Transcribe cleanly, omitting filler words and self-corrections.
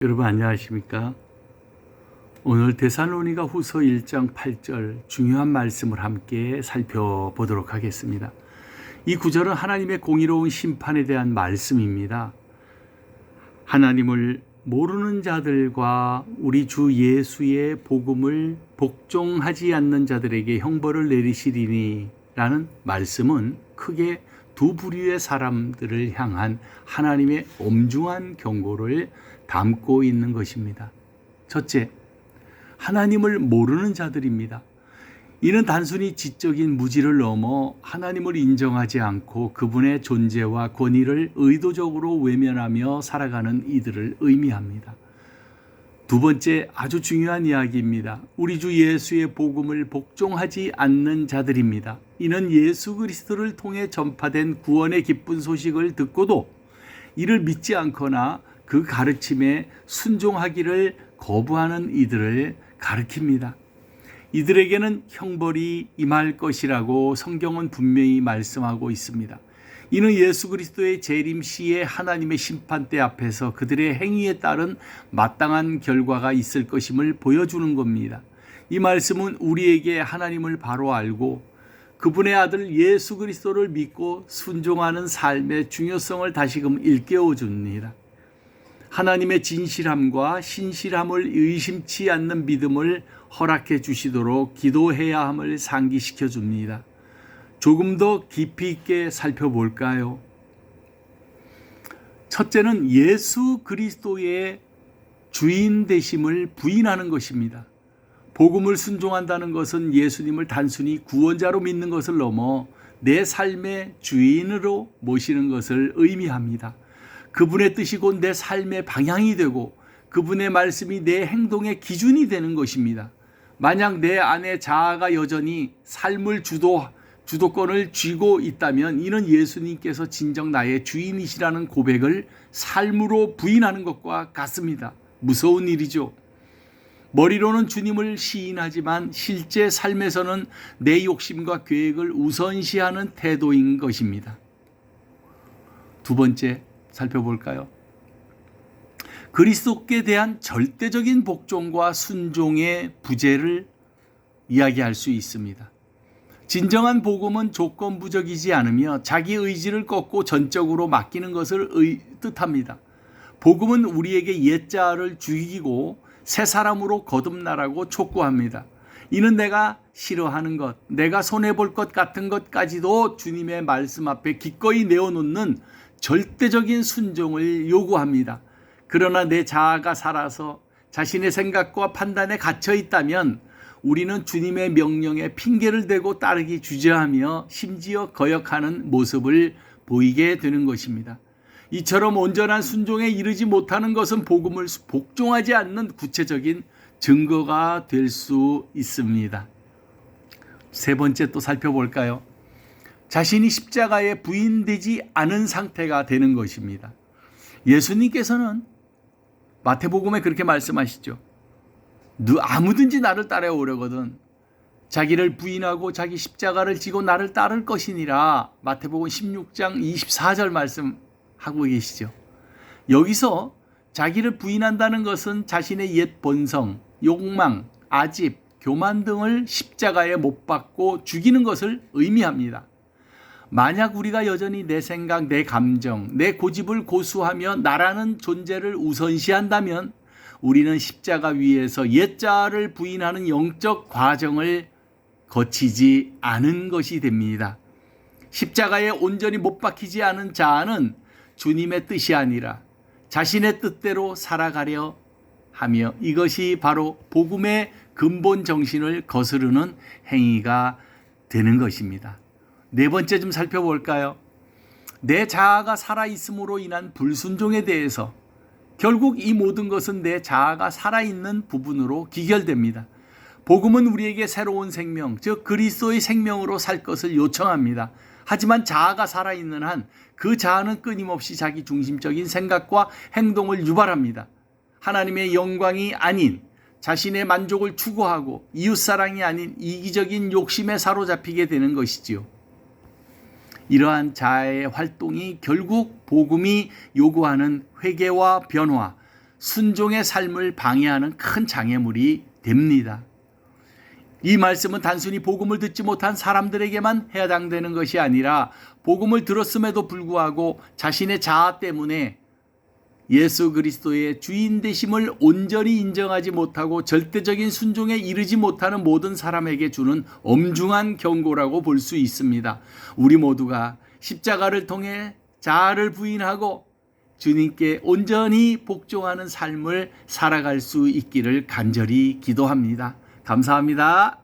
여러분 안녕하십니까? 오늘 데살로니가 후서 1장 8절 중요한 말씀을 함께 살펴보도록 하겠습니다. 이 구절은 하나님의 공의로운 심판에 대한 말씀입니다. 하나님을 모르는 자들과 우리 주 예수의 복음을 복종하지 않는 자들에게 형벌을 내리시리니 라는 말씀은 크게 두 부류의 사람들을 향한 하나님의 엄중한 경고를 담고 있는 것입니다. 첫째, 하나님을 모르는 자들입니다. 이는 단순히 지적인 무지를 넘어 하나님을 인정하지 않고 그분의 존재와 권위를 의도적으로 외면하며 살아가는 이들을 의미합니다. 두 번째, 아주 중요한 이야기입니다. 우리 주 예수의 복음을 복종하지 않는 자들입니다. 이는 예수 그리스도를 통해 전파된 구원의 기쁜 소식을 듣고도 이를 믿지 않거나 그 가르침에 순종하기를 거부하는 이들을 가리킵니다. 이들에게는 형벌이 임할 것이라고 성경은 분명히 말씀하고 있습니다. 이는 예수 그리스도의 재림 시에 하나님의 심판대 앞에서 그들의 행위에 따른 마땅한 결과가 있을 것임을 보여주는 겁니다. 이 말씀은 우리에게 하나님을 바로 알고 그분의 아들 예수 그리스도를 믿고 순종하는 삶의 중요성을 다시금 일깨워 줍니다. 하나님의 진실함과 신실함을 의심치 않는 믿음을 허락해 주시도록 기도해야 함을 상기시켜 줍니다. 조금 더 깊이 있게 살펴볼까요? 첫째는 예수 그리스도의 주인 되심을 부인하는 것입니다. 복음을 순종한다는 것은 예수님을 단순히 구원자로 믿는 것을 넘어 내 삶의 주인으로 모시는 것을 의미합니다. 그분의 뜻이 곧 내 삶의 방향이 되고 그분의 말씀이 내 행동의 기준이 되는 것입니다. 만약 내 안에 자아가 여전히 삶을 주도권을 쥐고 있다면 이는 예수님께서 진정 나의 주인이시라는 고백을 삶으로 부인하는 것과 같습니다. 무서운 일이죠. 머리로는 주님을 시인하지만 실제 삶에서는 내 욕심과 계획을 우선시하는 태도인 것입니다. 두 번째, 살펴볼까요? 그리스도께 대한 절대적인 복종과 순종의 부재를 이야기할 수 있습니다. 진정한 복음은 조건부적이지 않으며 자기 의지를 꺾고 전적으로 맡기는 것을 뜻합니다. 복음은 우리에게 옛자아를 죽이고 새 사람으로 거듭나라고 촉구합니다. 이는 내가 싫어하는 것, 내가 손해볼 것 같은 것까지도 주님의 말씀 앞에 기꺼이 내어놓는 절대적인 순종을 요구합니다. 그러나 내 자아가 살아서 자신의 생각과 판단에 갇혀 있다면 우리는 주님의 명령에 핑계를 대고 따르기 주저하며 심지어 거역하는 모습을 보이게 되는 것입니다. 이처럼 온전한 순종에 이르지 못하는 것은 복음을 복종하지 않는 구체적인 증거가 될 수 있습니다. 세 번째 또 살펴볼까요? 자신이 십자가에 부인되지 않은 상태가 되는 것입니다. 예수님께서는 마태복음에 그렇게 말씀하시죠. 아무든지 나를 따라오려거든 자기를 부인하고 자기 십자가를 지고 나를 따를 것이니라. 마태복음 16장 24절 말씀하고 계시죠. 여기서 자기를 부인한다는 것은 자신의 옛 본성, 욕망, 아집, 교만 등을 십자가에 못 박고 죽이는 것을 의미합니다. 만약 우리가 여전히 내 생각, 내 감정, 내 고집을 고수하며 나라는 존재를 우선시한다면 우리는 십자가 위에서 옛자아를 부인하는 영적 과정을 거치지 않은 것이 됩니다. 십자가에 온전히 못 박히지 않은 자아는 주님의 뜻이 아니라 자신의 뜻대로 살아가려 하며 이것이 바로 복음의 근본 정신을 거스르는 행위가 되는 것입니다. 네 번째 좀 살펴볼까요? 내 자아가 살아있음으로 인한 불순종에 대해서 결국 이 모든 것은 내 자아가 살아있는 부분으로 귀결됩니다. 복음은 우리에게 새로운 생명, 즉 그리스도의 생명으로 살 것을 요청합니다. 하지만 자아가 살아있는 한 그 자아는 끊임없이 자기 중심적인 생각과 행동을 유발합니다. 하나님의 영광이 아닌 자신의 만족을 추구하고 이웃사랑이 아닌 이기적인 욕심에 사로잡히게 되는 것이지요. 이러한 자아의 활동이 결국 복음이 요구하는 회개와 변화, 순종의 삶을 방해하는 큰 장애물이 됩니다. 이 말씀은 단순히 복음을 듣지 못한 사람들에게만 해당되는 것이 아니라 복음을 들었음에도 불구하고 자신의 자아 때문에 예수 그리스도의 주인 되심을 온전히 인정하지 못하고 절대적인 순종에 이르지 못하는 모든 사람에게 주는 엄중한 경고라고 볼 수 있습니다. 우리 모두가 십자가를 통해 자아를 부인하고 주님께 온전히 복종하는 삶을 살아갈 수 있기를 간절히 기도합니다. 감사합니다.